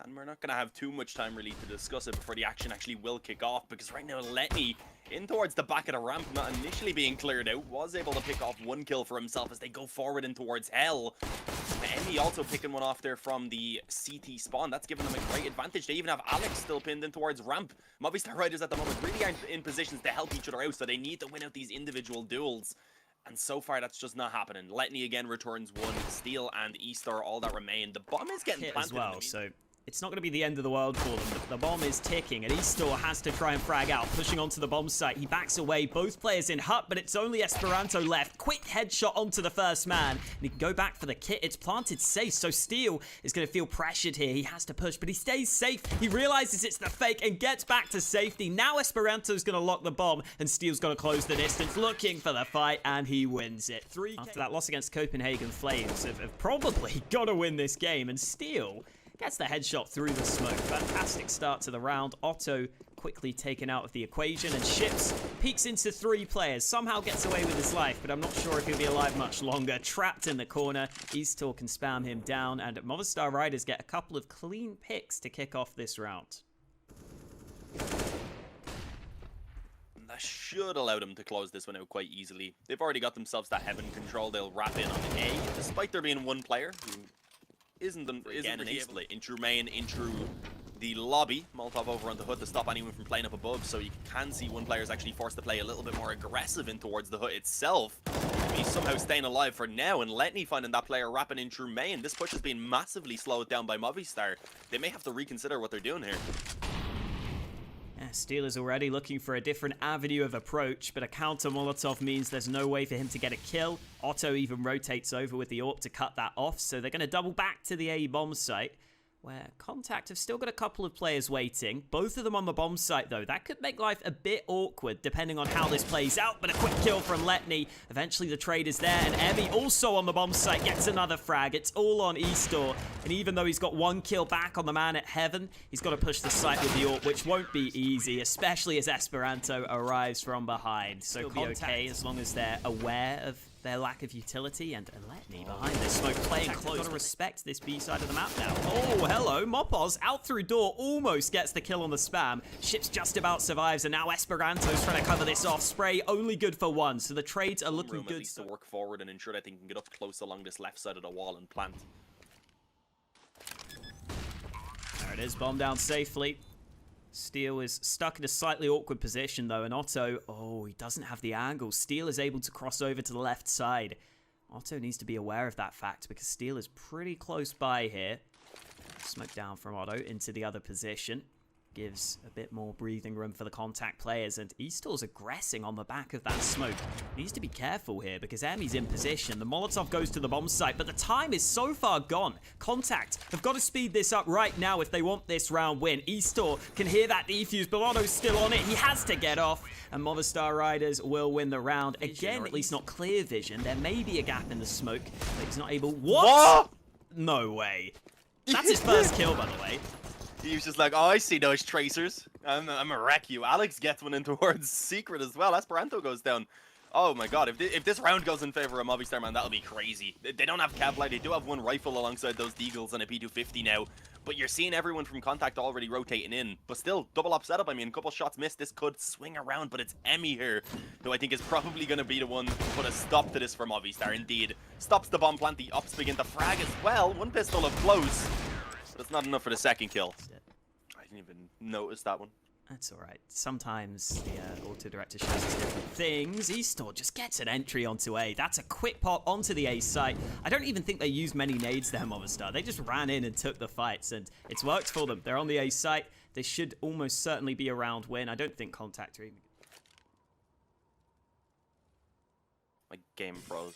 And we're not going to have too much time really to discuss it before the action actually will kick off, because right now Letney in towards the back of the ramp, not initially being cleared out, was able to pick off one kill for himself as they go forward in towards Hell. Emmy also picking one off there from the CT spawn. That's giving them a great advantage. They even have Alex still pinned in towards ramp. Movistar Riders at the moment really aren't in positions to help each other out, so they need to win out these individual duels. And so far, that's just not happening. Letney again returns one. Steel and E-Star, all that remain. The bomb is getting planted as well, so it's not going to be the end of the world for them. The bomb is ticking, and E-Star has to try and frag out, pushing onto the bomb site. He backs away, both players in hut, but it's only Esperanto left. Quick headshot onto the first man, and he can go back for the kit. It's planted safe, so Steel is going to feel pressured here. He has to push, but he stays safe. He realizes it's the fake and gets back to safety. Now Esperanto's going to lock the bomb, and Steel's going to close the distance, looking for the fight, and he wins it. After that loss against Copenhagen Flames have probably got to win this game, and Steel gets the headshot through the smoke. Fantastic start to the round. Otto quickly taken out of the equation, and Ships peeks into 3 players. Somehow gets away with his life, but I'm not sure if he'll be alive much longer. Trapped in the corner. Eastor can spam him down, and Movistar Riders get a couple of clean picks to kick off this round. That should allow them to close this one out quite easily. They've already got themselves that heaven control. They'll wrap in on A, despite there being one player who isn't again an ace split in true main, in true the lobby. Molotov over on the hood to stop anyone from playing up above, so you can see one player is actually forced to play a little bit more aggressive in towards the hood itself. He's somehow staying alive for now, and Letney finding that player wrapping in true main. This push has been massively slowed down by Movistar. They may have to reconsider what they're doing here. Yeah, Steel is already looking for a different avenue of approach, but a counter Molotov means there's no way for him to get a kill. Otto even rotates over with the AWP to cut that off, so they're going to double back to the A bomb site, where Contact have still got a couple of players waiting. Both of them on the bomb site, though. That could make life a bit awkward, depending on how this plays out, but a quick kill from Letney. Eventually, the trade is there, and Emmy, also on the bomb site, gets another frag. It's all on E-Star, and even though he's got 1 kill back on the man at Heaven, he's got to push the site with the AWP, which won't be easy, especially as Esperanto arrives from behind. So he'll be okay as long as they're aware of their lack of utility, and Letney behind this smoke playing close. Gotta respect this B side of the map now. Oh, hello. Mopos out through door, almost gets the kill on the spam. Ships just about survives, and now Esperanto's trying to cover this off. Spray only good for 1, so the trades are looking good. At least to work forward and ensure that they can get up close along this left side of the wall and plant. There it is, bomb down safely. Steel is stuck in a slightly awkward position, though, and Otto, oh, he doesn't have the angle. Steel is able to cross over to the left side. Otto needs to be aware of that fact, because Steel is pretty close by here. Smoke down from Otto into the other position. Gives a bit more breathing room for the Contact players, and Eastor's aggressing on the back of that smoke. Needs to be careful here, because Emmy's in position. The Molotov goes to the bomb site, but the time is so far gone. Contact have got to speed this up right now if they want this round win. Eastor can hear that defuse, but Otto's still on it. He has to get off, and Movistar Riders will win the round. Again, or at least not clear vision. There may be a gap in the smoke, but he's not able... What? No way. That's his first kill, by the way. He was just like, oh, I see those tracers. I'm gonna wreck you. Alex gets one in towards Secret as well. Esperanto goes down. Oh my god, if this round goes in favor of Movistar, man, that'll be crazy. They don't have Kevlar. They do have 1 rifle alongside those Deagles and a P250 now. But you're seeing everyone from Contact already rotating in. But still, double up setup. I mean, a couple shots missed. This could swing around, but it's Emmy here, who I think is probably going to be the one to put a stop to this for Movistar. Indeed. Stops the bomb plant. The ops begin to frag as well. 1 pistol of close. But it's not enough for the second kill. I didn't even notice that one. That's alright. Sometimes the auto-director shows us different things. Eastor just gets an entry onto A. That's a quick pop onto the A site. I don't even think they used many nades there, Movistar. They just ran in and took the fights, and it's worked for them. They're on the A site. They should almost certainly be a round win. I don't think Contact are even... My game froze.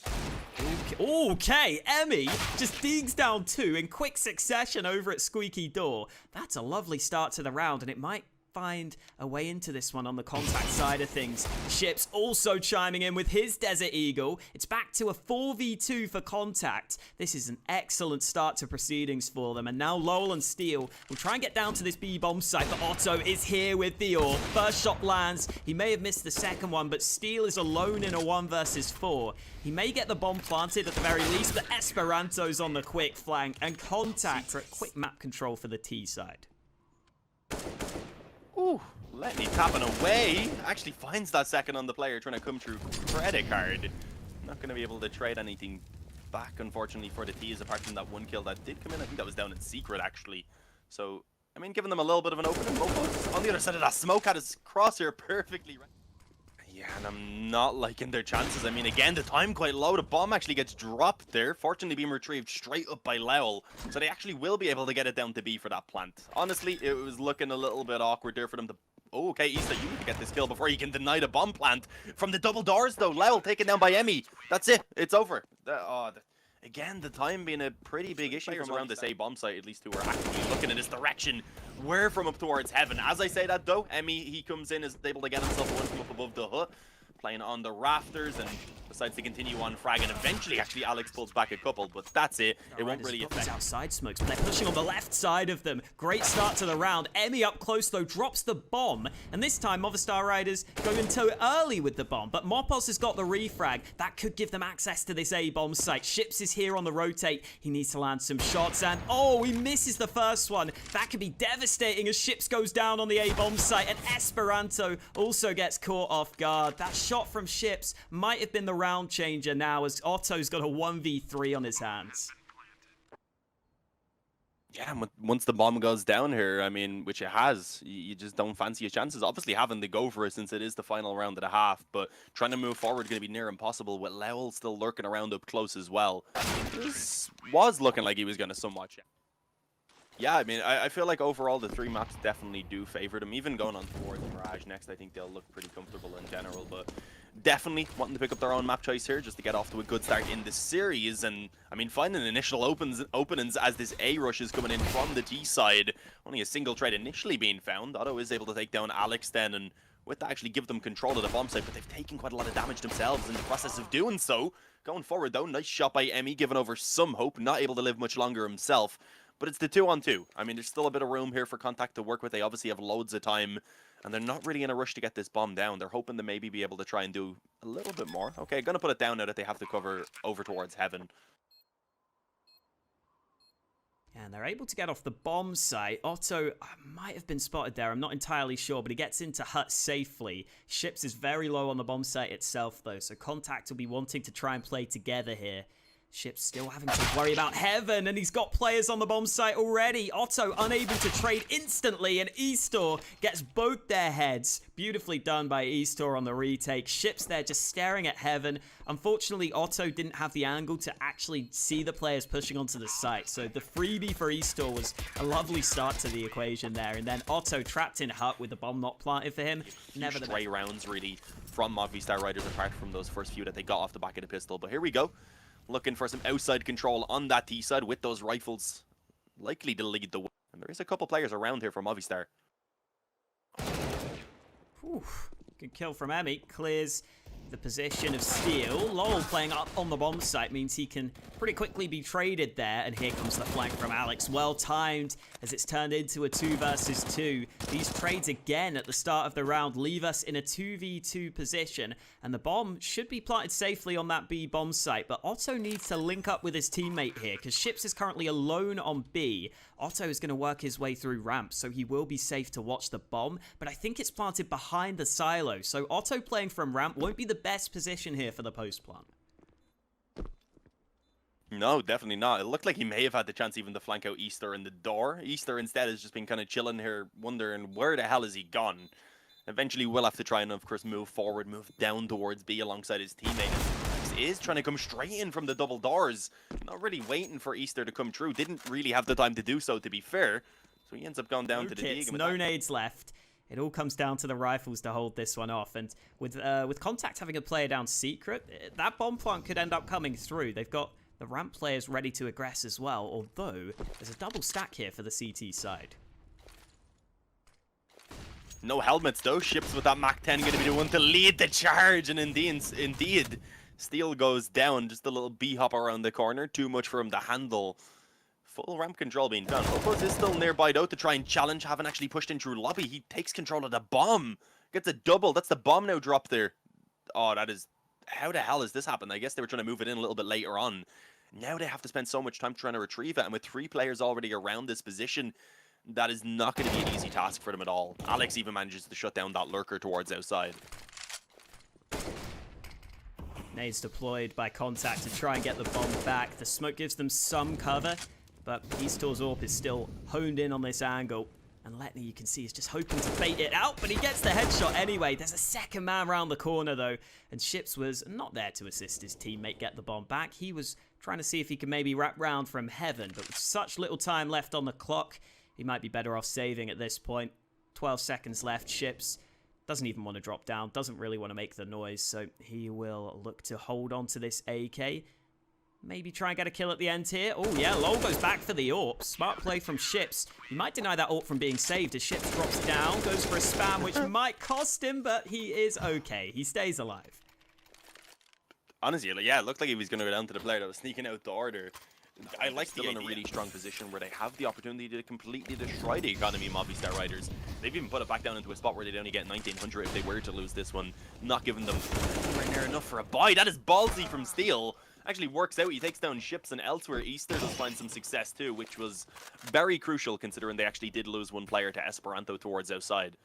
Okay, Emmy just digs down 2 in quick succession over at Squeaky Door. That's a lovely start to the round, and it might find a way into this one on the contact side of things. Ships also chiming in with his Desert Eagle. It's back to a 4v2 for contact. This is an excellent start to proceedings for them. And now Lowell and Steel will try and get down to this B-bomb site, but Otto is here with the AWP. First shot lands. He may have missed the second one, but Steel is alone in a 1 versus 4. He may get the bomb planted at the very least, but Esperanto's on the quick flank, and contact for quick map control for the T side. Ooh, Letty tapping away. Actually finds that second on the player trying to come through credit card. Not going to be able to trade anything back, unfortunately, for the T's, apart from that one kill that did come in. I think that was down in secret, actually. So, I mean, giving them a little bit of an opening. Mofos on the other side of that smoke had his crosshair perfectly right. Yeah, and I'm not liking their chances. I mean, again, the time quite low. The bomb actually gets dropped there, fortunately being retrieved straight up by Lowell. So they actually will be able to get it down to B for that plant. Honestly, it was looking a little bit awkward there for them to... Oh, okay, Issa, you need to get this kill before you can deny the bomb plant. From the double doors, though, Lowell taken down by Emmy. That's it. It's over. Again, the time being a pretty big issue from around this A bomb site, at least who are actively looking in this direction. We're from up towards heaven. As I say that, though, Emmy, he comes in, is able to get himself one from up above the hut, playing on the rafters, and decides to continue on frag, and eventually, actually, Alex pulls back a couple, but that's it. It won't really affect. Outside smokes, but they're pushing on the left side of them. Great start to the round. Emmy up close, though, drops the bomb, and this time, Movistar Riders go into early with the bomb, but Mopos has got the refrag. That could give them access to this A-bomb site. Ships is here on the rotate. He needs to land some shots, and oh, he misses the first one. That could be devastating as Ships goes down on the A-bomb site, and Esperanto also gets caught off guard. That shot from Ships might have been the round changer now, as Otto's got a 1v3 on his hands. Yeah, once the bomb goes down here, I mean, which it has, you just don't fancy your chances. Obviously having to go for it since it is the final round and a half, but trying to move forward is going to be near impossible with Lowell still lurking around up close as well. This was looking like he was going to somewhat... Yeah, I mean, I feel like overall the 3 maps definitely do favor them. Even going on towards Mirage next, I think they'll look pretty comfortable in general, but definitely wanting to pick up their own map choice here just to get off to a good start in this series. And, I mean, finding initial openings as this A rush is coming in from the T side. Only a single trade initially being found. Otto is able to take down Alex then, and with that actually give them control of the bomb site, but they've taken quite a lot of damage themselves in the process of doing so. Going forward, though, nice shot by Emmy, giving over some hope, not able to live much longer himself. But it's the 2-on-2. I mean, there's still a bit of room here for contact to work with. They obviously have loads of time, and they're not really in a rush to get this bomb down. They're hoping to maybe be able to try and do a little bit more. Okay, gonna put it down now that they have to cover over towards heaven. And they're able to get off the bomb site. Otto might have been spotted there. I'm not entirely sure, but he gets into hut safely. Ships is very low on the bomb site itself, though, so contact will be wanting to try and play together here. Ships still having to worry about heaven, and he's got players on the bomb site already. Otto unable to trade instantly, and Eastor gets both their heads. Beautifully done by Eastor on the retake. Ships there just staring at heaven. Unfortunately, Otto didn't have the angle to actually see the players pushing onto the site, so the freebie for Eastor was a lovely start to the equation there. And then Otto trapped in hut with the bomb not planted for him. Never stray rounds, really, from Movistar Riders, apart from those first few that they got off the back of the pistol. But here we go. Looking for some outside control on that T side with those rifles likely to lead the way. And there is a couple players around here for Movistar. Good kill from Emmy. Clears the position of Steel. Lowell playing up on the bomb site means he can pretty quickly be traded there. And here comes the flank from Alex. Well timed as it's turned into a 2 versus 2. These trades again at the start of the round leave us in a 2v2 position. And the bomb should be planted safely on that B bomb site. But Otto needs to link up with his teammate here because Ships is currently alone on B. Otto is going to work his way through ramp, so he will be safe to watch the bomb. But I think it's planted behind the silo. So Otto playing from ramp won't be the best position here for the post plant. No, definitely not. It looked like he may have had the chance even to flank out Easter in the door. Easter instead has just been kind of chilling here, wondering where the hell is he gone. Eventually we'll have to try and, of course, move forward, move down towards B alongside his teammate. He is trying to come straight in from the double doors. Not really waiting for Easter to come through. Didn't really have the time to do so, to be fair. So he ends up going down to the dig. No nades left. It all comes down to the rifles to hold this one off. And with Contact having a player down secret, that bomb plant could end up coming through. They've got the ramp players ready to aggress as well, although there's a double stack here for the CT side. No helmets though. Ships with that Mach 10 going to be the one to lead the charge, and indeed, Steel goes down. Just a little B-hop around the corner. Too much for him to handle. Full ramp control being done. Opos is still nearby though to try and challenge. Haven't actually pushed in through lobby. He takes control of the bomb. Gets a double. That's the bomb now dropped there. Oh, that is... How the hell has this happened? I guess they were trying to move it in a little bit later on. Now they have to spend so much time trying to retrieve it. And with 3 players already around this position, that is not going to be an easy task for them at all. Alex even manages to shut down that lurker towards outside. Nades deployed by Contact to try and get the bomb back. The smoke gives them some cover, but Eastor's AWP is still honed in on this angle. And Letney, you can see, is just hoping to bait it out, but he gets the headshot anyway. There's a second man around the corner, though, and Ships was not there to assist his teammate get the bomb back. He was trying to see if he could maybe wrap round from heaven, but with such little time left on the clock, he might be better off saving at this point. 12 seconds left. Ships doesn't even want to drop down, doesn't really want to make the noise, so he will look to hold on to this AK. Maybe try and get a kill at the end here. Oh, yeah, Lol goes back for the AWP. Smart play from Ships. He might deny that AWP from being saved as Ships drops down, goes for a spam, which might cost him, but he is okay. He stays alive. Honestly, yeah, it looked like he was going to go down to the player that was sneaking out the order. I like still in a really strong position where they have the opportunity to completely destroy the economy Movistar Riders. They've even put it back down into a spot where they'd only get 1900 if they were to lose this one, not giving them anywhere near enough for a buy. That is ballsy from Steel. Actually works out. He takes down Ships, and elsewhere Easter does find some success too, which was very crucial considering they actually did lose one player to Esperanto towards outside.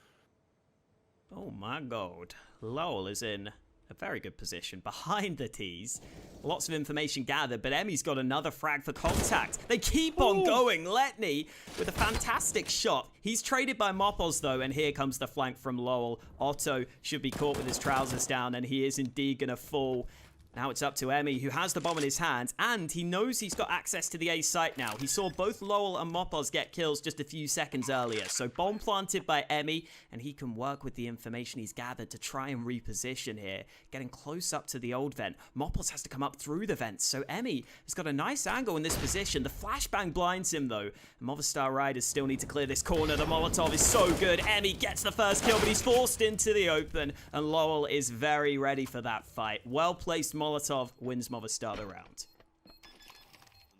Oh my god. Lowell is in a very good position behind the tees. Lots of information gathered, but Emmy's got another frag for Contact. They keep on going. Letney with a fantastic shot. He's traded by Mopos though, and here comes the flank from Lowell. Otto should be caught with his trousers down, and he is indeed going to fall. Now it's up to Emmy, who has the bomb in his hands, and he knows he's got access to the A site now. He saw both Lowell and Mopos get kills just a few seconds earlier. So bomb planted by Emmy, and he can work with the information he's gathered to try and reposition here. Getting close up to the old vent. Mopos has to come up through the vents, so Emmy has got a nice angle in this position. The flashbang blinds him though. Movistar Riders still need to clear this corner. The Molotov is so good. Emmy gets the first kill, but he's forced into the open, and Lowell is very ready for that fight. Well-placed Molotov wins Movistar the round.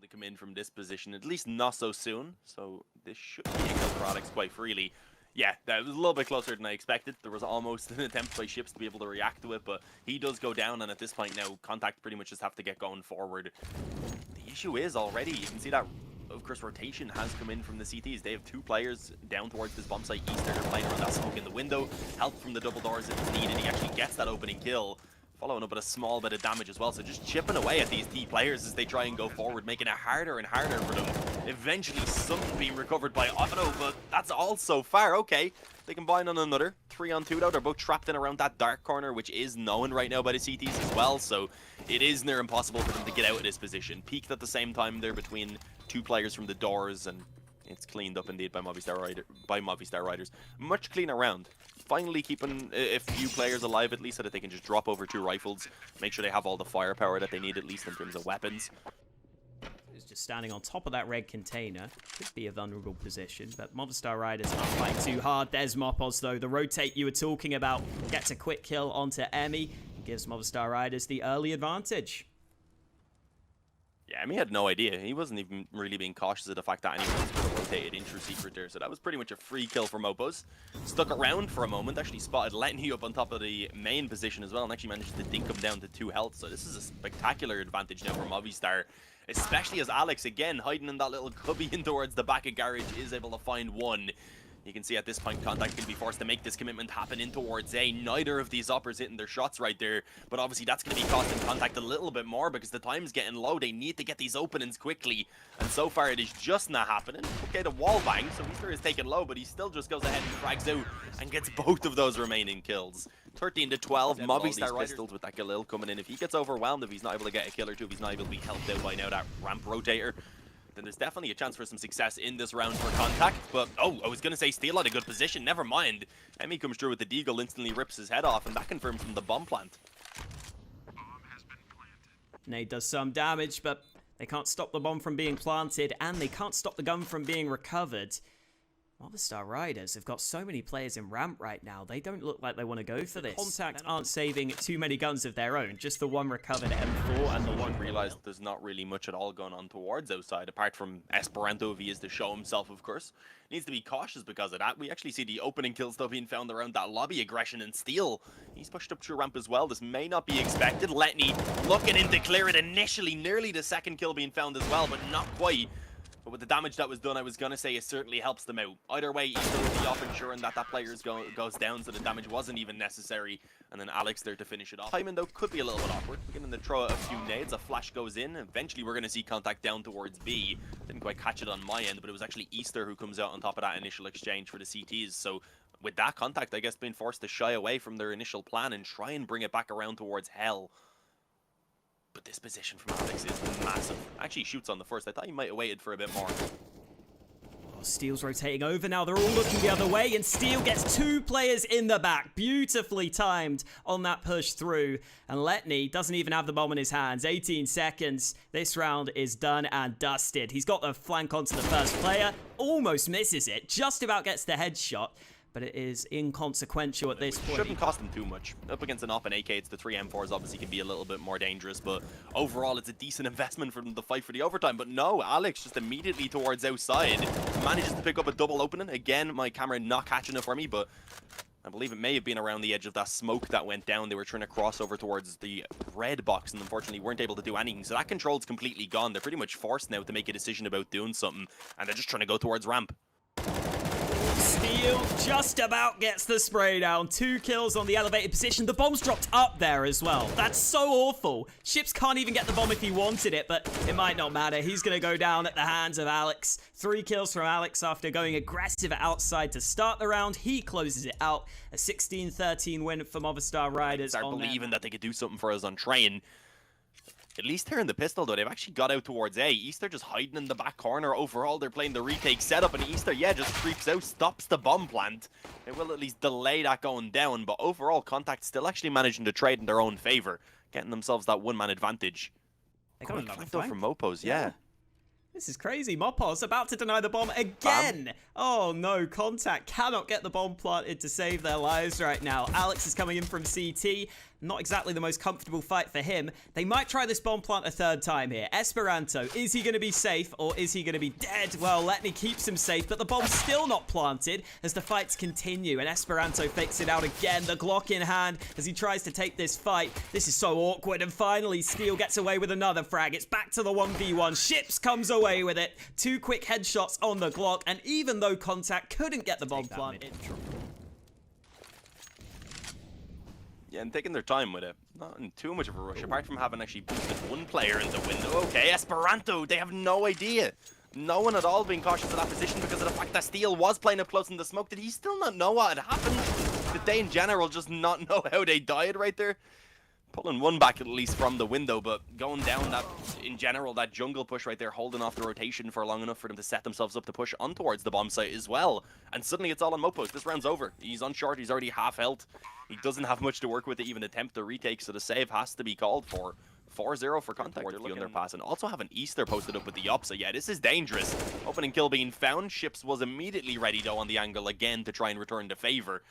They come in from this position, at least not so soon, so this should be a kill for Alex quite freely. Yeah, that was a little bit closer than I expected. There was almost an attempt by Ships to be able to react to it, but he does go down, and at this point now, Contact pretty much just have to get going forward. The issue is already, you can see that, of course, rotation has come in from the CTs. They have 2 players down towards this bomb site east. They're playing around that smoke in the window. Help from the double doors if needed. He actually gets that opening kill, following up with a small bit of damage as well. So just chipping away at these T players as they try and go forward, making it harder and harder for them. Eventually something being recovered by Otto, but that's all so far. Okay, they combine on another 3-on-2 though. They're both trapped in around that dark corner, which is known right now by the CTs as well, so it is near impossible for them to get out of this position. Peaked at the same time there between 2 players from the doors, and it's cleaned up indeed by Movistar Riders. Much cleaner round. Finally keeping a few players alive at least, so that they can just drop over 2 rifles, make sure they have all the firepower that they need at least in terms of weapons. He's just standing on top of that red container. Could be a vulnerable position, but Movistar Riders not fighting too hard. There's Mopos though. The rotate you were talking about gets a quick kill onto Emmy. Gives Movistar Riders the early advantage. Yeah, I mean, he had no idea. He wasn't even really being cautious of the fact that anyone was going to rotate it in through secret there. So that was pretty much a free kill for Mopos. Stuck around for a moment, actually spotted Letney up on top of the main position as well, and actually managed to dink him down to 2 health. So this is a spectacular advantage now for Movistar, especially as Alex, again, hiding in that little cubby in towards the back of garage, is able to find one. You can see at this point, Contact can be forced to make this commitment happen in towards A. Neither of these uppers hitting their shots right there, but obviously that's going to be costing Contact a little bit more because the time's getting low. They need to get these openings quickly, and so far it is just not happening. Okay, the wall bang, so Easter is taken low, but he still just goes ahead and frags out and gets both of those remaining kills. 13-12, Movistar pistols with that Galil coming in. If he gets overwhelmed, if he's not able to get a kill or 2, if he's not able to be helped out by now that ramp rotator, then there's definitely a chance for some success in this round for Contact. But, oh, I was going to say Steel had a good position. Never mind. Emmy comes through with the deagle, instantly rips his head off, and that confirms from the bomb plant. Nade does some damage, but they can't stop the bomb from being planted, and they can't stop the gun from being recovered. Movistar Riders have got so many players in ramp right now, they don't look like they want to go for this. Contact aren't saving too many guns of their own, just the one recovered M4 and the one realized there's not really much at all going on towards outside, apart from Esperanto if he is to show himself, of course. Needs to be cautious because of that. We actually see the opening kills still being found around that lobby aggression and Steel. He's pushed up through ramp as well. This may not be expected. Letney looking in to clear it initially, nearly the second kill being found as well, but not quite. But with the damage that was done, I was going to say it certainly helps them out. Either way, Easter will be off ensuring that that player goes down, so the damage wasn't even necessary. And then Alex there to finish it off. Timing, though, could be a little bit awkward. Beginning to throw a few nades, a flash goes in. Eventually, we're going to see contact down towards B. Didn't quite catch it on my end, but it was actually Easter who comes out on top of that initial exchange for the CTs. So with that contact, I guess being forced to shy away from their initial plan and try and bring it back around towards Hell. But this position from Alex is massive. Actually shoots on the first. I thought he might have waited for a bit more. Oh, Steel's rotating over now. They're all looking the other way, and Steel gets 2 players in the back. Beautifully timed on that push through. And Letney doesn't even have the bomb in his hands. 18 seconds. This round is done and dusted. He's got the flank onto the first player. Almost misses it. Just about gets the headshot. But it is inconsequential at this point. Shouldn't cost him too much. Up against an op and AK, it's the 3 M4s obviously can be a little bit more dangerous, but overall it's a decent investment for them to fight for the overtime. But no, Alex just immediately towards outside manages to pick up a double opening. Again, my camera not catching it for me, but I believe it may have been around the edge of that smoke that went down. They were trying to cross over towards the red box and unfortunately weren't able to do anything. So that control's completely gone. They're pretty much forced now to make a decision about doing something, and they're just trying to go towards ramp. Steel just about gets the spray down. 2 kills on the elevated position. The bomb's dropped up there as well. That's so awful. Ships can't even get the bomb if he wanted it, but it might not matter. He's going to go down at the hands of Alex. 3 kills from Alex after going aggressive outside to start the round. He closes it out. A 16-13 win for Movistar Riders. Start believing that they could do something for us on train. At least here in the pistol, though, they've actually got out towards A. Easter just hiding in the back corner. Overall, they're playing the retake setup, and Easter, yeah, just creeps out, stops the bomb plant. It will at least delay that going down, but overall, Contact still actually managing to trade in their own favor, getting themselves that 1-man advantage. They got another flank, flank from Mopos, yeah. This is crazy. Mopos about to deny the bomb again. Bam. Oh no, Contact cannot get the bomb planted to save their lives right now. Alex is coming in from CT. Not exactly the most comfortable fight for him. They might try this bomb plant a 3rd time here. Esperanto, is he going to be safe or is he going to be dead? Well, Letney keeps him safe, but the bomb's still not planted as the fights continue. And Esperanto fakes it out again, the Glock in hand as he tries to take this fight. This is so awkward, and finally Steel gets away with another frag. It's back to the 1v1. Ships comes away with it. 2 quick headshots on the Glock, and even though Contact couldn't get the bomb planted, yeah, and taking their time with it. Not in too much of a rush, apart from having actually boosted 1 player into window. Okay, Esperanto, they have no idea. No one at all being cautious of that position because of the fact that Steel was playing up close in the smoke. Did he still not know what had happened? Did they in general just not know how they died right there? Pulling 1 back at least from the window, but going down that, in general, that jungle push right there, holding off the rotation for long enough for them to set themselves up to push on towards the bomb site as well. And suddenly it's all on Mopos. This round's over. He's on short. He's already half health. He doesn't have much to work with to even attempt the retake, so the save has to be called for. 4-0 for Contact the underpass, and also have an Easter posted up with the op, so yeah, this is dangerous. Opening kill being found. Ships was immediately ready, though, on the angle again to try and return the favor,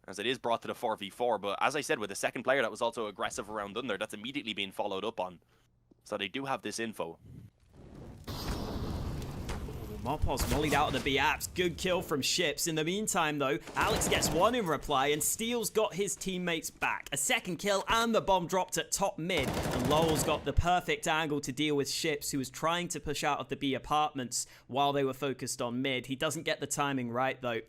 as it is brought to the 4v4, but as I said, with the second player that was also aggressive around under, that's immediately being followed up on. So they do have this info. Mopos mollied out of the B-apps. Good kill from Ships. In the meantime, though, Alex gets 1 in reply, and Steel's got his teammates back. A 2nd kill, and the bomb dropped at top mid. And Lowell's got the perfect angle to deal with Ships, who was trying to push out of the B apartments while they were focused on mid. He doesn't get the timing right, though.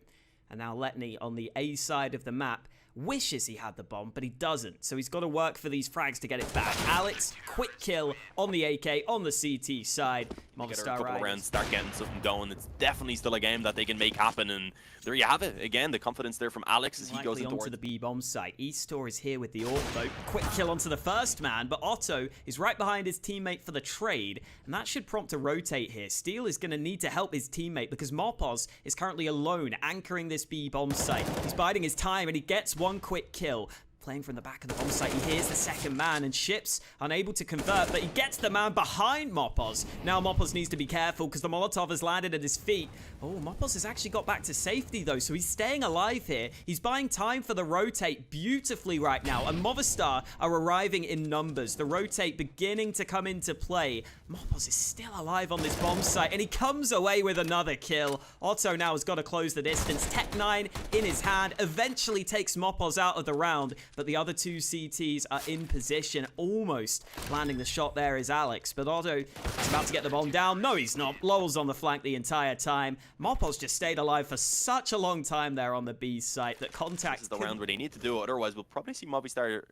And now Letney on the A side of the map wishes he had the bomb, but he doesn't. So he's got to work for these frags to get it back. Alex, quick kill on the AK on the CT side. Movistar Riders start getting something going. It's definitely still a game that they can make happen, and there you have it. Again, the confidence there from Alex as he goes into onto the B bomb site. Eastor is here with the AWP though. Quick kill onto the first man, but Otto is right behind his teammate for the trade, and that should prompt a rotate here. Steel is going to need to help his teammate because Mopos is currently alone anchoring this B bomb site. He's biding his time, and he gets 1 quick kill. playing from the back of the bomb site. He hears the second man, and Ships unable to convert, but he gets the man behind Mopos. Now Mopos needs to be careful because the Molotov has landed at his feet. Oh, Mopos has actually got back to safety though, so he's staying alive here. He's buying time for the rotate beautifully right now, and Movistar are arriving in numbers. The rotate beginning to come into play. Mopos is still alive on this bomb site, and he comes away with another kill. Otto now has got to close the distance. Tech 9 in his hand, eventually takes Mopos out of the round, but the other two CTs are in position. Almost landing the shot there is Alex, but Otto is about to get the bomb down. No, he's not. Lowell's on the flank the entire time. Mopos just stayed alive for such a long time there on the B site that Contact... This is the round where they need to do it, otherwise we'll probably see Movistar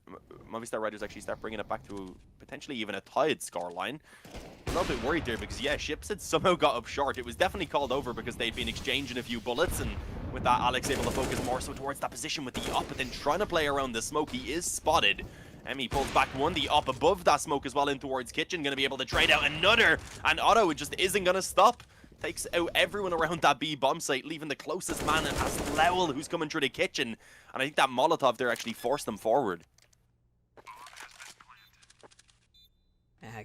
Riders actually start bringing it back to potentially even a tied scoreline. A little bit worried there because, yeah, Ships had somehow got up short. It was definitely called over because they'd been exchanging a few bullets, and with that, Alex able to focus more so towards that position with the up, but then trying to play around the smoke. He is spotted. Emmy pulls back one, the up above that smoke as well in towards Kitchen, going to be able to trade out another, and Otto just isn't going to stop. Takes out everyone around that B bomb site, leaving the closest man, and has Lowell who's coming through the kitchen, and I think that Molotov there actually forced them forward.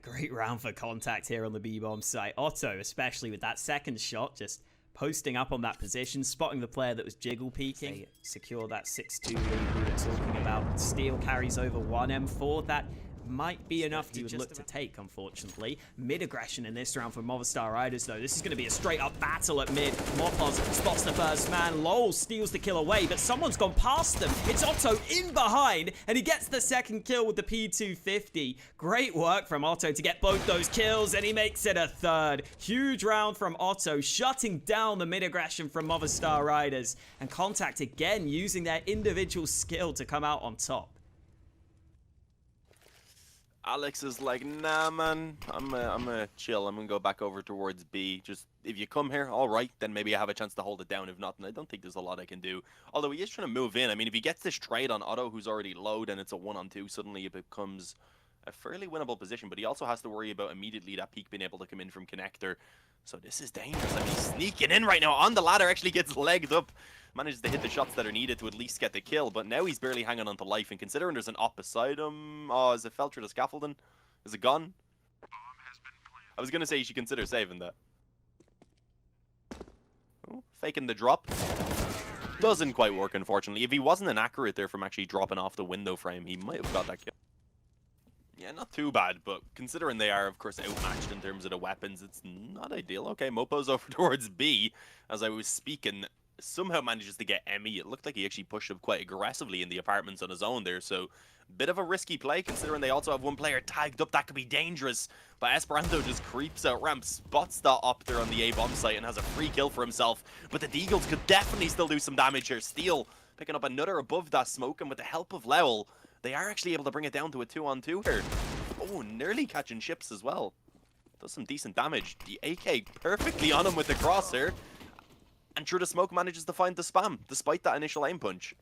Great round for Contact here on the B-bomb site. Otto, especially with that second shot, just posting up on that position, spotting the player that was jiggle peeking. They secure that 6-2 lead we were talking about. Steel carries over 1 M4. That might be enough to look to take, unfortunately. Mid-aggression in this round for Movistar Riders, though. This is going to be a straight-up battle at mid. Mopos spots the first man. Lowell steals the kill away, but someone's gone past them. It's Otto in behind, and he gets the second kill with the P250. Great work from Otto to get both those kills, and he makes it a third. Huge round from Otto, shutting down the mid-aggression from Movistar Riders. And Contact again using their individual skill to come out on top. Alex is like, nah, man, I'm gonna chill. I'm gonna go back over towards B. Just, if you come here, all right, then maybe I have a chance to hold it down. If not, then I don't think there's a lot I can do. Although he is trying to move in. I mean, if he gets this trade on Otto, who's already low, then it's a 1-on-2. Suddenly it becomes a fairly winnable position, but he also has to worry about immediately that peak being able to come in from connector. So this is dangerous. I mean, he's sneaking in right now on the ladder, actually gets legged up. Manages to hit the shots that are needed to at least get the kill, but now he's barely hanging on to life, and considering there's an op beside him... Oh, is it fell through the scaffolding? Is it gone? I was going to say you should consider saving that. Oh, faking the drop. Doesn't quite work, unfortunately. If he wasn't inaccurate there from actually dropping off the window frame, he might have got that kill. Yeah, not too bad, but considering they are, of course, outmatched in terms of the weapons, it's not ideal. Okay, Mopo's over towards B. As I was speaking, somehow manages to get Emmy. It looked like he actually pushed up quite aggressively in the apartments on his own there, so bit of a risky play considering they also have one player tagged up. That could be dangerous, but Esperanto just creeps out ramp, spots that up there on the A bomb site, and has a free kill for himself. But the Deagles could definitely still do some damage here. Steel picking up another above that smoke, and with the help of Lowell, they are actually able to bring it down to a 2-on-2 here. Oh, nearly catching Ships as well. Does some decent damage. The AK perfectly on him with the crosshair. And through the smoke manages to find the spam, despite that initial aim punch.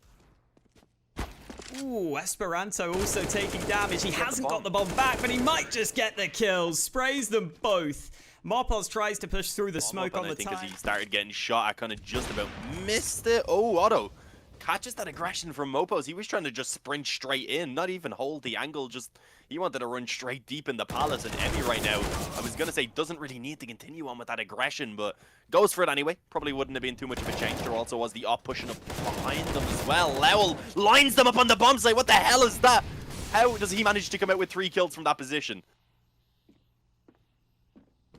Ooh, Esperanto also taking damage. He hasn't got the bomb back, but he might just get the kills. Sprays them both. Mopos tries to push through the smoke on the time. I think as he started getting shot, I kind of just about missed it. Oh, Otto catches that aggression from Mopos. He was trying to just sprint straight in, not even hold the angle, just he wanted to run straight deep in the palace. And Emmy right now, I was gonna say, doesn't really need to continue on with that aggression, but goes for it anyway. Probably wouldn't have been too much of a change. There also was the op pushing up behind them as well. Lowell lines them up on the bomb site. What the hell is that? How does he manage to come out with 3 kills from that position?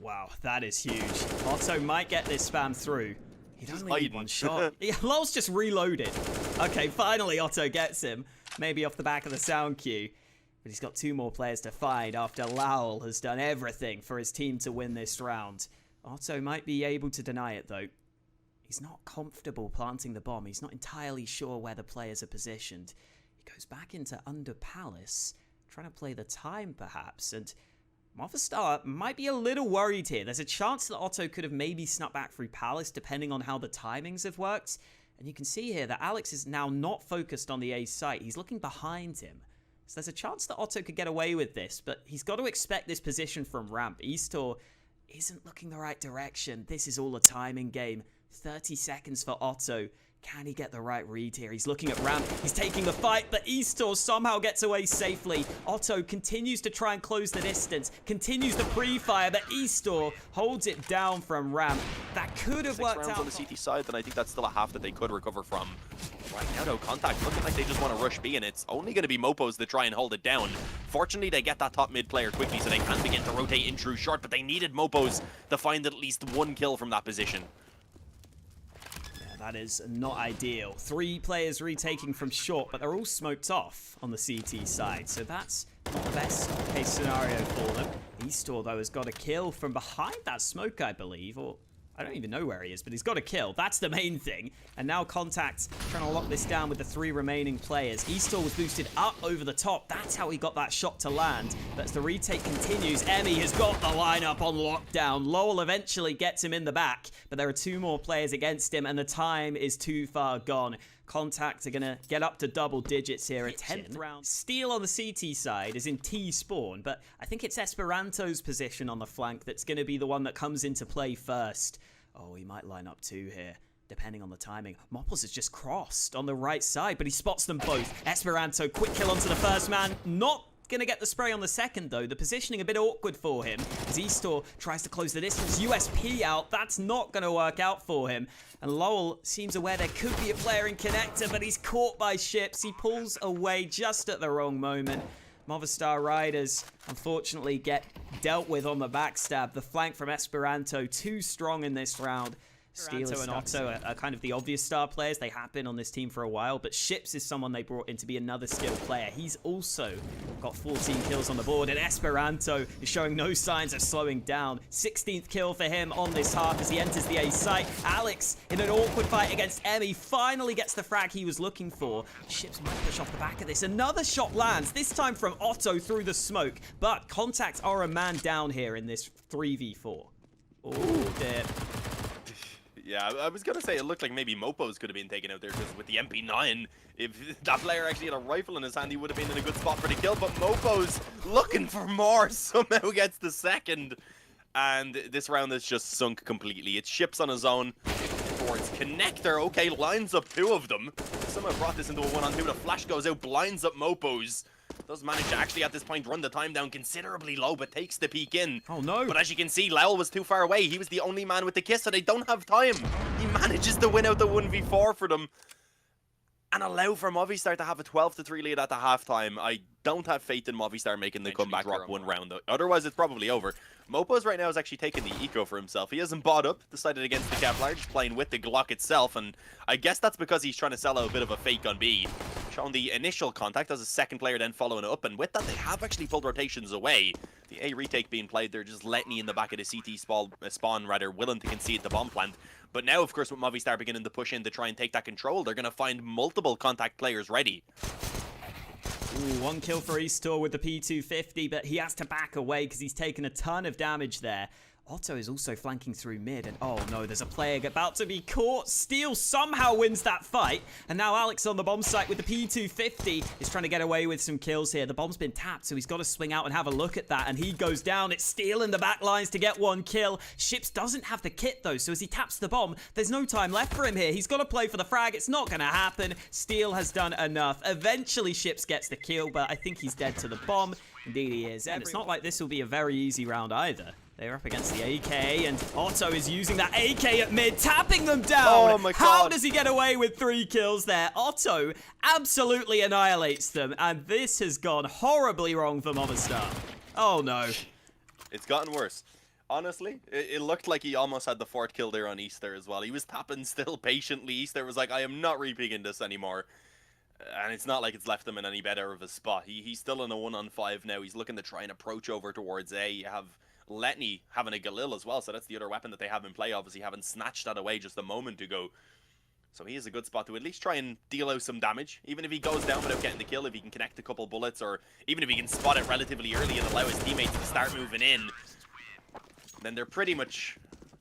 Wow, that is huge. Otto might get this spam through. He'd only need one shot. Yeah, Lowell's just reloaded. Okay, finally Otto gets him. Maybe off the back of the sound cue. But he's got 2 more players to find after Lowell has done everything for his team to win this round. Otto might be able to deny it, though. He's not comfortable planting the bomb. He's not entirely sure where the players are positioned. He goes back into under Palace, trying to play the time, perhaps, and Movistar might be a little worried here. There's a chance that Otto could have maybe snuck back through Palace, depending on how the timings have worked. And you can see here that Alex is now not focused on the A site. He's looking behind him. So there's a chance that Otto could get away with this, but he's got to expect this position from ramp. Eastor isn't looking the right direction. This is all a timing game. 30 seconds for Otto Can he get the right read here? He's looking at Ramp. He's taking the fight, but Eastor somehow gets away safely. Otto continues to try and close the distance, continues to pre-fire, but Eastor holds it down from Ramp. That could have worked out on the CT side, then I think that's still a half that they could recover from. Right now, though, Contact looking like they just want to rush B, and it's only going to be Mopos that try and hold it down. Fortunately, they get that top mid player quickly, so they can begin to rotate in through short, but they needed Mopos to find at least one kill from that position. That is not ideal. 3 players retaking from short, but they're all smoked off on the CT side, so that's not the best case scenario for them. Eastor, though, has got a kill from behind that smoke, I believe, or I don't even know where he is, but he's got a kill. That's the main thing. And now Contact's trying to lock this down with the 3 remaining players. Eastor was boosted up over the top. That's how he got that shot to land. But as the retake continues, Emmy has got the lineup on lockdown. Lowell eventually gets him in the back, but there are 2 more players against him, and the time is too far gone. Contact are going to get up to double digits here at 10th round. Steel on the CT side is in T spawn, but I think it's Esperanto's position on the flank that's going to be the one that comes into play first. Oh, he might line up 2 here, depending on the timing. Mopples has just crossed on the right side, but he spots them both. Esperanto, quick kill onto the first man. Not gonna get the spray on the second, though. The positioning a bit awkward for him as Eastor tries to close the distance. USP out. That's not gonna work out for him. And Lowell seems aware there could be a player in connector, but he's caught by Ships. He pulls away just at the wrong moment. Movistar Riders, unfortunately, get dealt with on the backstab. The flank from Esperanto, too strong in this round. Esperanto and Otto are kind of the obvious star players. They have been on this team for a while, but Ships is someone they brought in to be another skilled player. He's also got 14 kills on the board, and Esperanto is showing no signs of slowing down. 16th kill for him on this half as he enters the A site. Alex, in an awkward fight against Emmy, finally gets the frag he was looking for. Ships might push off the back of this. Another shot lands, this time from Otto through the smoke, but Contacts are a man down here in this 3v4. Oh, dear. Yeah, I was going to say it looked like maybe Mopos could have been taken out there, because with the MP9, if that player actually had a rifle in his hand, he would have been in a good spot for the kill, but Mopos, looking for more, somehow gets the second. And this round is just sunk completely. It's Ships on his own towards Connector. Okay, lines up 2 of them. Somehow brought this into a 1-on-2. The flash goes out, blinds up Mopos. Does manage to actually at this point run the time down considerably low, but takes the peek in. Oh no. But as you can see, Lowell was too far away. He was the only man with the kiss, so they don't have time. He manages to win out the 1v4 for them and allow for Movistar to have a 12-3 lead at the halftime. I don't have faith in Movistar making the comeback drop 1 round. Otherwise, it's probably over. Mopos right now is actually taking the eco for himself. He hasn't bought up, decided against the Kevlar, just playing with the Glock itself, and I guess that's because he's trying to sell out a bit of a fake on B. Showing the initial contact as a second player, then following it up, and with that, they have actually pulled rotations away. The A retake being played, they're just letting in the back of the CT spawn, rather, willing to concede the bomb plant. But now, of course, with Movistar beginning to push in to try and take that control, they're going to find multiple contact players ready. Ooh, 1 kill for Eastor with the P250, but he has to back away because he's taken a ton of damage there. Otto is also flanking through mid, and oh no, there's a player about to be caught. Steel somehow wins that fight, and now Alex on the bomb site with the P250 is trying to get away with some kills here. The bomb's been tapped, so he's got to swing out and have a look at that, and he goes down. It's Steel in the back lines to get 1 kill. Ships doesn't have the kit though, so as he taps the bomb, there's no time left for him here. He's got to play for the frag. It's not going to happen. Steel has done enough. Eventually, Ships gets the kill, but I think he's dead to the bomb. Indeed he is, and it's not like this will be a very easy round either. They're up against the AK, and Otto is using that AK at mid, tapping them down. Oh my God. How does he get away with 3 kills there? Otto absolutely annihilates them, and this has gone horribly wrong for Movistar. Oh no. It's gotten worse. Honestly, it looked like he almost had the 4th kill there on Easter as well. He was tapping still patiently. Easter was like, I am not repeating this anymore. And it's not like it's left him in any better of a spot. He's still in a 1-on-5 now. He's looking to try and approach over towards A. You have Letney having a Galil as well, so that's the other weapon that they have in play, obviously having snatched that away just a moment ago. So he is a good spot to at least try and deal out some damage. Even if he goes down without getting the kill, if he can connect a couple bullets, or even if he can spot it relatively early and allow his teammates to start moving in, then they're pretty much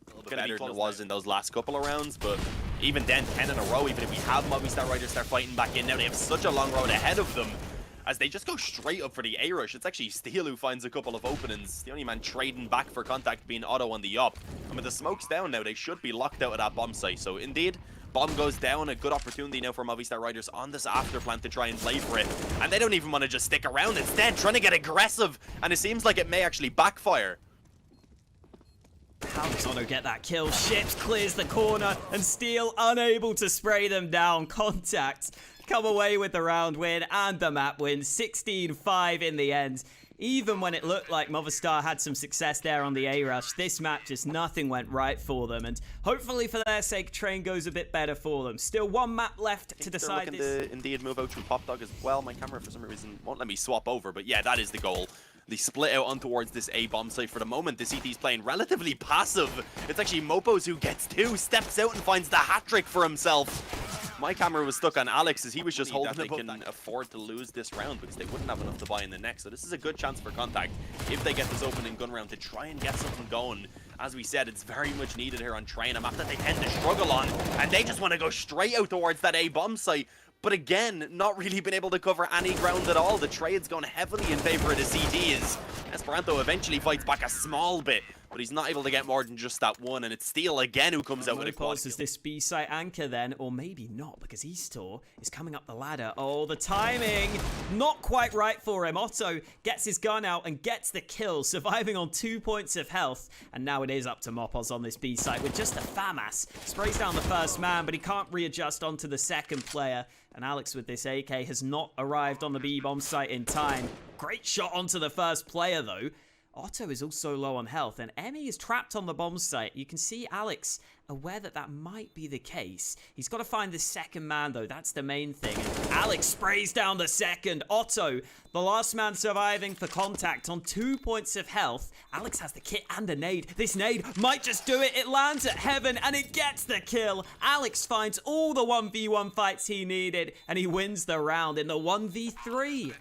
a little bit better than it was in those last couple of rounds. But even then, 10 in a row, even if we have Movistar Riders start fighting back in now, they have such a long road ahead of them. as they just go straight up for the A-rush. It's actually Steel who finds a couple of openings. The only man trading back for contact being Otto on the up. And with the smokes down now, they should be locked out of that bomb site. So indeed, bomb goes down. A good opportunity now for Movistar Riders on this after plant to try and play for it. And they don't even want to just stick around. Instead, trying to get aggressive. And it seems like it may actually backfire. How does Otto get that kill? Ships clears the corner, and Steel unable to spray them down. Contact come away with the round win and the map win. 16-5 in the end. Even when it looked like Movistar had some success there on the A-Rush, this map just nothing went right for them. And hopefully for their sake, Train goes a bit better for them. Still one map left to decide this. They're looking to indeed move out through Pop Dog as well. My camera for some reason won't let me swap over, but yeah, that is the goal. They split out on towards this A bomb site for the moment. The CT's playing relatively passive. It's actually Mopos who gets two, steps out and finds the hat-trick for himself. My camera was stuck on Alex as he was just holding that they can afford to lose this round because they wouldn't have enough to buy in the next. So this is a good chance for contact if they get this opening gun round to try and get something going. As we said, it's very much needed here on Train, a map that they tend to struggle on, and they just want to go straight out towards that A bomb site. But again, not really been able to cover any ground at all. The trade's gone heavily in favor of the CTs. Esperanto eventually fights back a small bit, but he's not able to get more than just that one, and it's Steel again who comes out with a quad kill. Is this B-site anchor then, or maybe not, because Eastor is coming up the ladder. Oh, the timing, not quite right for him. Otto gets his gun out and gets the kill, surviving on 2 points of health, and now it is up to Mopos on this B-site with just a FAMAS. Sprays down the first man, but he can't readjust onto the second player, and Alex with this AK has not arrived on the B-bomb site in time. Great shot onto the first player though. Otto is also low on health, and Emmy is trapped on the bomb site. You can see Alex aware that that might be the case. He's got to find the second man, though. That's the main thing. Alex sprays down the second. Otto, the last man surviving for contact on 2 points of health. Alex has the kit and a nade. This nade might just do it. It lands at heaven, and it gets the kill. Alex finds all the 1v1 fights he needed, and he wins the round in the 1v3.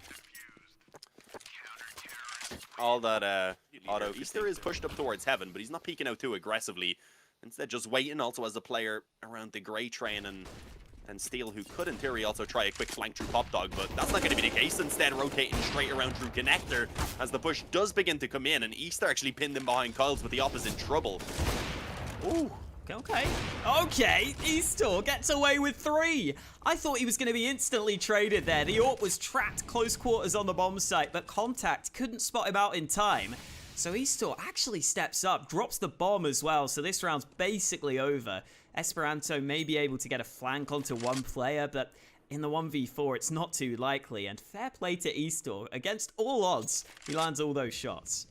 All that Otto Easter is pushed up towards heaven, but he's not peeking out too aggressively. Instead, just waiting. Also as a player around the Grey Train and Steel, who could in theory also try a quick flank through Pop Dog, but that's not going to be the case. Instead, rotating straight around through Connector as the push does begin to come in, and Easter actually pinned him behind Kyles with the opposite trouble. Ooh. Okay, Eastor gets away with 3. I thought he was going to be instantly traded there. The AWP was trapped close quarters on the bomb site, but contact couldn't spot him out in time. So Eastor actually steps up, drops the bomb as well, so this round's basically over. Esperanto may be able to get a flank onto one player, but in the 1v4 it's not too likely, and fair play to Eastor. Against all odds, he lands all those shots.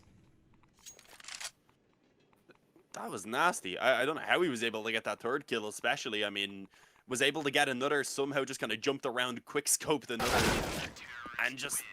That was nasty. I don't know how he was able to get that third kill, especially. I mean, was able to get another, somehow just kind of jumped around, quick scoped another, and just,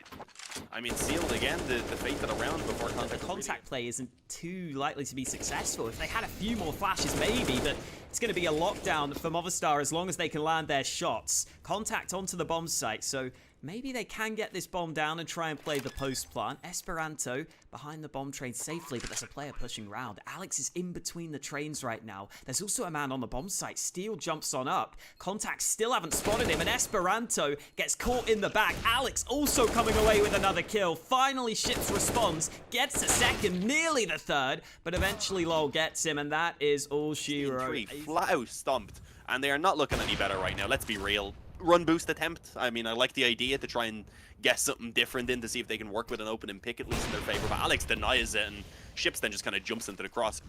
I mean, sealed again the fate of the round before contact. The contact play isn't too likely to be successful. If they had a few more flashes, maybe, but it's going to be a lockdown for Movistar as long as they can land their shots. Contact onto the bomb site, so maybe they can get this bomb down and try and play the post plant. Esperanto behind the bomb train safely, but there's a player pushing round. Alex is in between the trains right now. There's also a man on the bomb site. Steel jumps on up. Contact still haven't spotted him, and Esperanto gets caught in the back. Alex also coming away with another kill. Finally, Ships responds, gets a second, nearly the third, but eventually LOL gets him, and that is all she wrote. Flat out stomped, and they are not looking any better right now. Let's be real. Run boost attempt. I mean, I like the idea to try and get something different in to see if they can work with an opening pick at least in their favor, but Alex denies it, and Ships then just kind of jumps into the cross.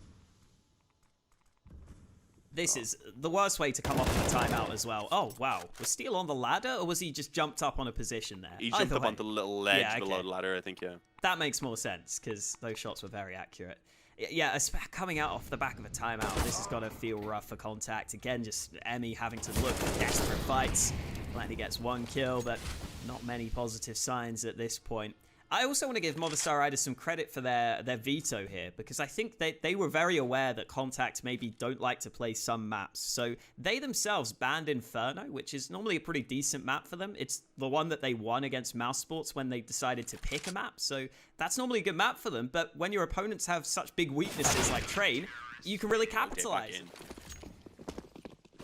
This is the worst way to come off of a timeout as well. Oh, wow. Was Steel on the ladder, or was he just jumped up on a position there? He jumped up onto the little ledge below the ladder, I think, yeah. That makes more sense, because those shots were very accurate. Yeah, coming out off the back of a timeout, this has got to feel rough for contact. Again, just Emmy having to look for desperate fights. Glad he gets one kill, but not many positive signs at this point. I also want to give Movistar Riders some credit for their veto here, because I think they were very aware that contact maybe don't like to play some maps. So they themselves banned Inferno, which is normally a pretty decent map for them. It's the one that they won against Mouse Sports when they decided to pick a map. So that's normally a good map for them. But when your opponents have such big weaknesses like Train, you can really capitalize.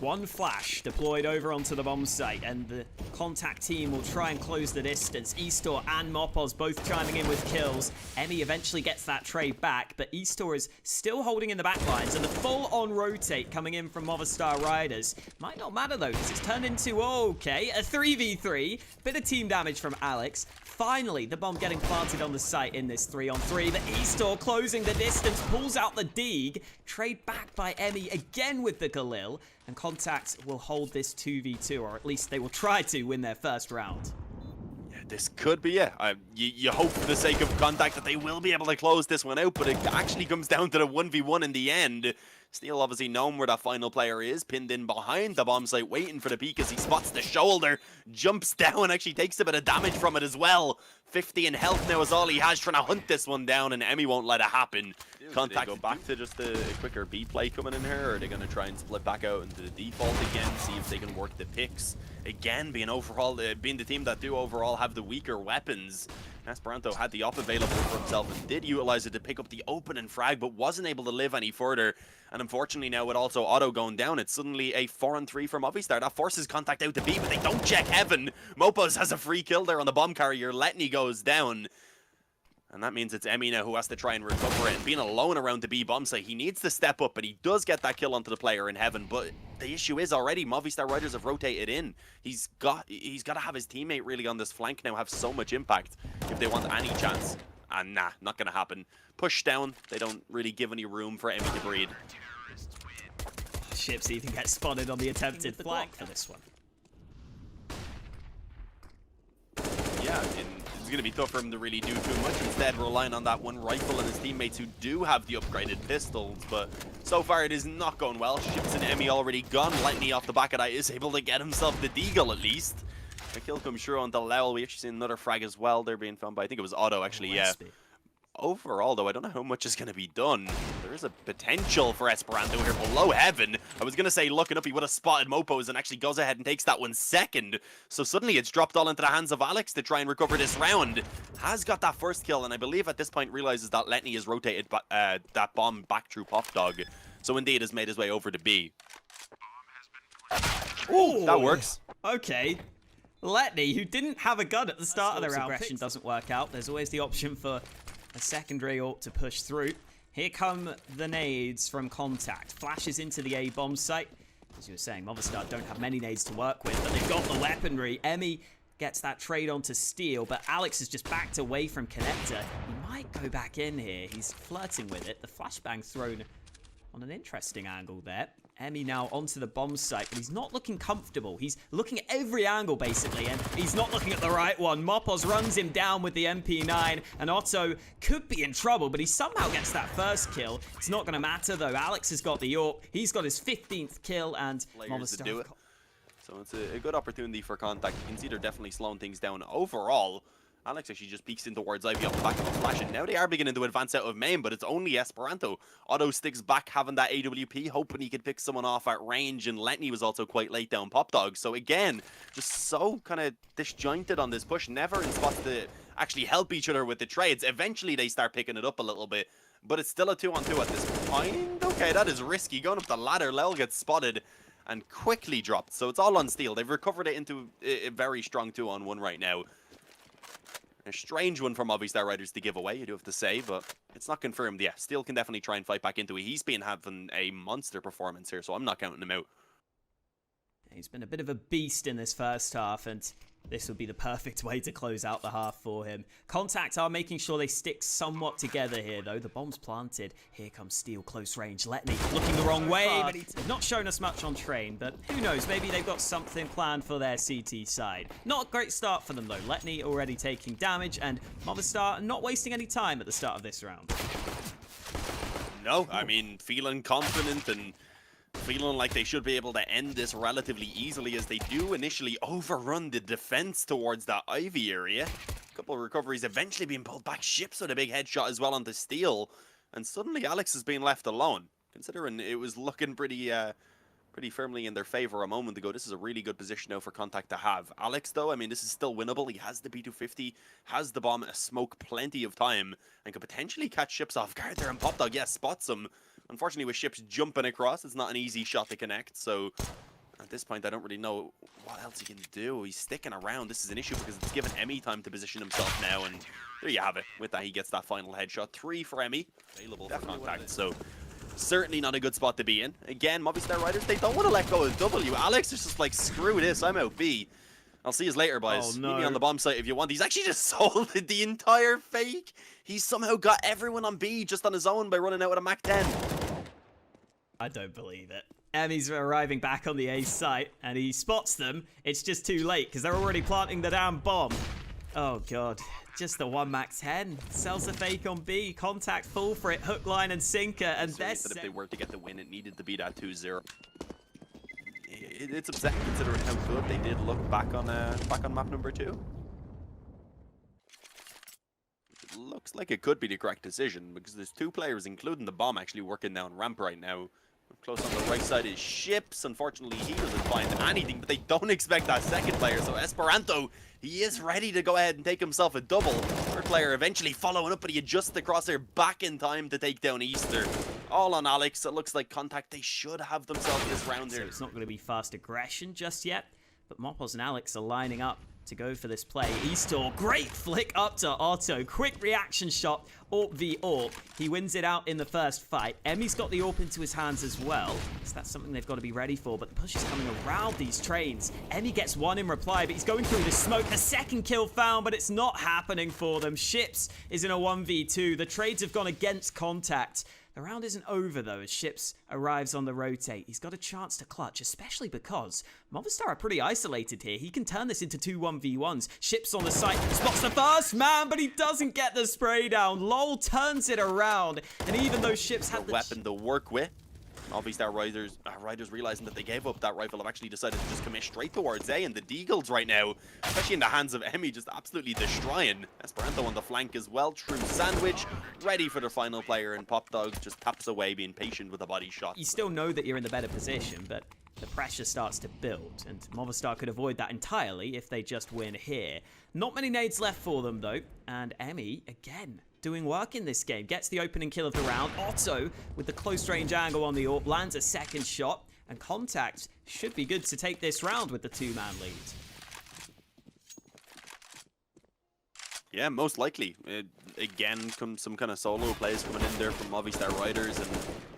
One flash deployed over onto the bomb site, and the contact team will try and close the distance. Eastor and Mopos both chiming in with kills. Emmy eventually gets that trade back, but Eastor is still holding in the back lines, and the full-on rotate coming in from Movistar Riders might not matter though, because it's turned into, okay, a 3v3. Bit of team damage from Alex. Finally, the bomb getting planted on the site in this 3-on-3, but Eastor closing the distance, pulls out the Deeg. Trade back by Emmy again with the Galil, and Contact will hold this 2v2, or at least they will try to win their first round. Yeah, this could be it. You hope for the sake of Contact that they will be able to close this one out, but it actually comes down to the 1v1 in the end. Steel obviously known where that final player is, pinned in behind the bomb site, waiting for the peek as he spots the shoulder, jumps down, actually takes a bit of damage from it as well. 50 in health now is all he has, trying to hunt this one down, and Emmy won't let it happen. Contact go back to just a quicker B play coming in here, or are they going to try and split back out into the default again, see if they can work the picks? Again, being the team that do overall have the weaker weapons. Esperanto had the op available for himself and did utilize it to pick up the opening frag, but wasn't able to live any further. And unfortunately now with also Otto going down, it's suddenly a 4-on-3 for Movistar. That forces Contact out to B, but they don't check Heaven. Mopos has a free kill there on the bomb carrier. Letney goes down. And that means it's Emmy now who has to try and recover it. And being alone around the B bomb site, he needs to step up, but he does get that kill onto the player in Heaven. But the issue is already Movistar Riders have rotated in. He's got to have his teammate really on this flank now have so much impact if they want any chance. And nah, not going to happen. Push down. They don't really give any room for Emmy to breed. Ships even get spotted on the attempted flank for this one. Yeah, it's going to be tough for him to really do too much. Instead, relying on that one rifle and his teammates who do have the upgraded pistols. But so far, it is not going well. Ships and Emmy already gone. Lightning off the back of that is able to get himself the deagle at least. The kill comes sure on the Lowell. We actually see another frag as well. They're being found by, I think it was Otto actually, yeah. Overall, though, I don't know how much is going to be done. There is a potential for Esperanto here below Heaven. I was going to say, looking up, he would have spotted Mopos and actually goes ahead and takes that one second. So suddenly it's dropped all into the hands of Alex to try and recover this round. Has got that first kill, and I believe at this point realizes that Letney has rotated that bomb back through Pop Dog. So indeed has made his way over to B. Ooh, that works. Okay. Letney, who didn't have a gun at the start of the round, aggression doesn't work out. There's always the option for a secondary ult to push through. Here come the nades from Contact. Flashes into the A bomb site. As you were saying, Movistar don't have many nades to work with, but they've got the weaponry. Emmy gets that trade onto Steel, but Alex is just backed away from Connector. He might go back in here. He's flirting with it. The flashbang thrown on an interesting angle there. Emmy now onto the bomb site, but he's not looking comfortable. He's looking at every angle, basically, and he's not looking at the right one. Mopos runs him down with the MP9, and Otto could be in trouble, but he somehow gets that first kill. It's not going to matter, though. Alex has got the AWP. He's got his 15th kill, and Movistar to do it. So it's a good opportunity for Contact. You can see they're definitely slowing things down overall. Alex actually just peeks in towards Ivy off the back of a flash, and now they are beginning to advance out of main, but it's only Esperanto. Otto sticks back, having that AWP, hoping he could pick someone off at range, and Letney was also quite late down Pop Dog. So again, just so kind of disjointed on this push, never in spots to actually help each other with the trades. Eventually they start picking it up a little bit, but it's still a 2-on-2 at this point. Okay, that is risky. Going up the ladder, Lel gets spotted and quickly dropped. So it's all on Steel. They've recovered it into a very strong 2-on-1 right now. A strange one for Movistar Riders to give away, you do have to say, but it's not confirmed. Yeah, Steel can definitely try and fight back into it. He's been having a monster performance here, so I'm not counting him out. He's been a bit of a beast in this first half, and this would be the perfect way to close out the half for him. Contact are making sure they stick somewhat together here, though. The bomb's planted. Here comes Steel, close range. Letney looking the wrong way. They've not shown us much on train, but who knows? Maybe they've got something planned for their CT side. Not a great start for them, though. Letney already taking damage, and Movistar not wasting any time at the start of this round. No, I mean, feeling confident and feeling like they should be able to end this relatively easily, as they do initially overrun the defense towards that Ivy area. A couple of recoveries eventually being pulled back. Ships with a big headshot as well onto Steel. And suddenly Alex has been left alone. Considering it was looking pretty firmly in their favor a moment ago, this is a really good position now for Contact to have. Alex, though, I mean, this is still winnable. He has the B250, has the bomb, a smoke plenty of time, and could potentially catch Ships off guard there. And Pop Dog, yes, spots him. Unfortunately, with Ships jumping across, it's not an easy shot to connect, so At this point, I don't really know what else he can do. He's sticking around. This is an issue because it's given Emmy time to position himself now, and there you have it. With that, he gets that final headshot. 3 for Emmy, available for contact, so certainly not a good spot to be in. Again, Movistar Riders, they don't want to let go of W. Alex is just like, screw this, I'm out B. I'll see you later, boys. Oh, no. Meet me on the bomb site if you want. He's actually just sold the entire fake. He's somehow got everyone on B just on his own by running out with a Mac 10. I don't believe it. Emmy's arriving back on the A site, and he spots them. It's just too late, because they're already planting the damn bomb. Oh, God. Just the 1 Mac 10. Sells the fake on B. Contact full for it. Hook, line, and sinker. And That if they were to get the win, it needed to be that 2-0. It's upsetting considering how good they did look back on map number 2. It looks like it could be the correct decision because there's 2 players, including the bomb, actually working down ramp right now. Close on the right side is Ships. Unfortunately, he doesn't find anything, but they don't expect that second player. So Esperanto, he is ready to go ahead and take himself a double. Third player eventually following up, but he adjusts the crosshair back in time to take down Easter. All on Alex. It looks like contact. They should have themselves this round here. So it's not going to be fast aggression just yet, but Mopos and Alex are lining up to go for this play. Eastor, great flick up to Otto. Quick reaction shot, AWP v AWP. He wins it out in the first fight. Emmy's got the AWP into his hands as well, so that's something they've got to be ready for, but the push is coming around these trains. Emmy gets one in reply, but he's going through the smoke. A second kill found, but it's not happening for them. Ships is in a 1v2. The trades have gone against contact. The round isn't over, though, as Ships arrives on the rotate. He's got a chance to clutch, especially because Movistar are pretty isolated here. He can turn this into 2 1v1s. Ships on the site, spots the first man, but he doesn't get the spray down. LOL turns it around, and even though Ships had the weapon to work with, Movistar riders realizing that they gave up that rifle have actually decided to just commit straight towards A, and the Deagles right now, especially in the hands of Emmy, just absolutely destroying. Esperanto on the flank as well. True sandwich, ready for the final player, and Pop Dog just taps away, being patient with a body shot. You still know that you're in the better position, but the pressure starts to build, and Movistar could avoid that entirely if they just win here. Not many nades left for them, though, and Emmy, again, doing work in this game. Gets the opening kill of the round. Otto, with the close range angle on the AWP, lands a second shot, and contact should be good to take this round with the 2-man lead. Yeah, most likely. Again, some kind of solo plays coming in there from Movistar Riders, and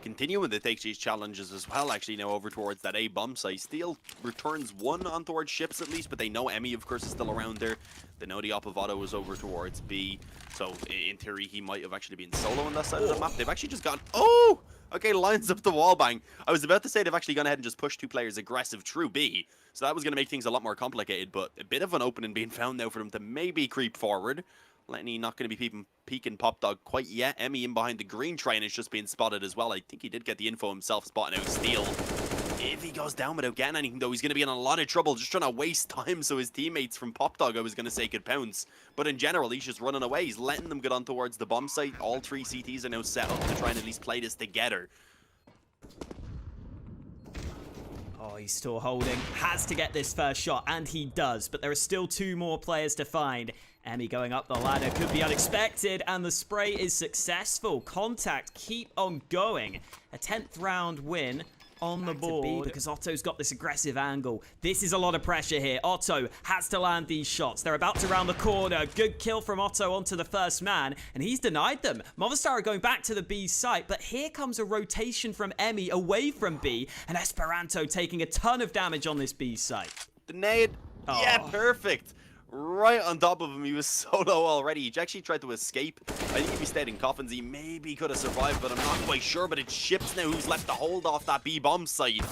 continuing to take these challenges as well, actually, now over towards that A bomb site. Steel returns 1 on towards Ships at least, but they know Emmy, of course, is still around there. They know the op of Otto is over towards B, so in theory, he might have actually been solo on that side of the map. They've actually just gone, oh! Okay, lines up the wall bang. I was about to say they've actually gone ahead and just pushed 2 players aggressive through B, so that was going to make things a lot more complicated, but a bit of an opening being found now for them to maybe creep forward. Lenny not going to be peeking Pop Dog quite yet. Emmy in behind the green train is just being spotted as well. I think he did get the info himself, spotting out Steel. If he goes down without getting anything, though, he's going to be in a lot of trouble, just trying to waste time so his teammates from Pop Dog, I was going to say, could pounce. But in general, he's just running away. He's letting them get on towards the bomb site. All 3 CTs are now set up to try and at least play this together. Oh, he's still holding. Has to get this first shot, and he does. But there are still 2 more players to find. Emmy going up the ladder could be unexpected, and the spray is successful. Contact keep on going. A 10th round win on the board because Otto's got this aggressive angle. This is a lot of pressure here. Otto has to land these shots. They're about to round the corner. Good kill from Otto onto the first man, and he's denied them. Movistar are going back to the B site, but here comes a rotation from Emmy away from B, and Esperanto taking a ton of damage on this B site. The nade, yeah, perfect. Right on top of him, he was solo already. He actually tried to escape. I think if he stayed in coffins, he maybe could have survived, but I'm not quite sure. But it's Ships now who's left to hold off that B bomb site.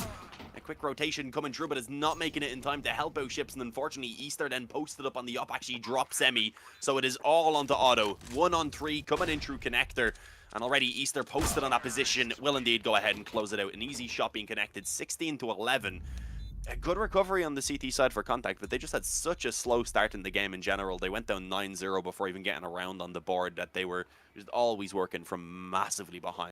A quick rotation coming through, but is not making it in time to help out Ships. And unfortunately, Easter then posted up on the up, actually drops Emmy. So it is all onto Otto. 1 on 3 coming in through connector. And already Easter posted on that position. Will indeed go ahead and close it out. An easy shot being connected, 16 to 11. A good recovery on the CT side for contact, but they just had such a slow start in the game in general. They went down 9-0 before even getting around on the board, that they were just always working from massively behind.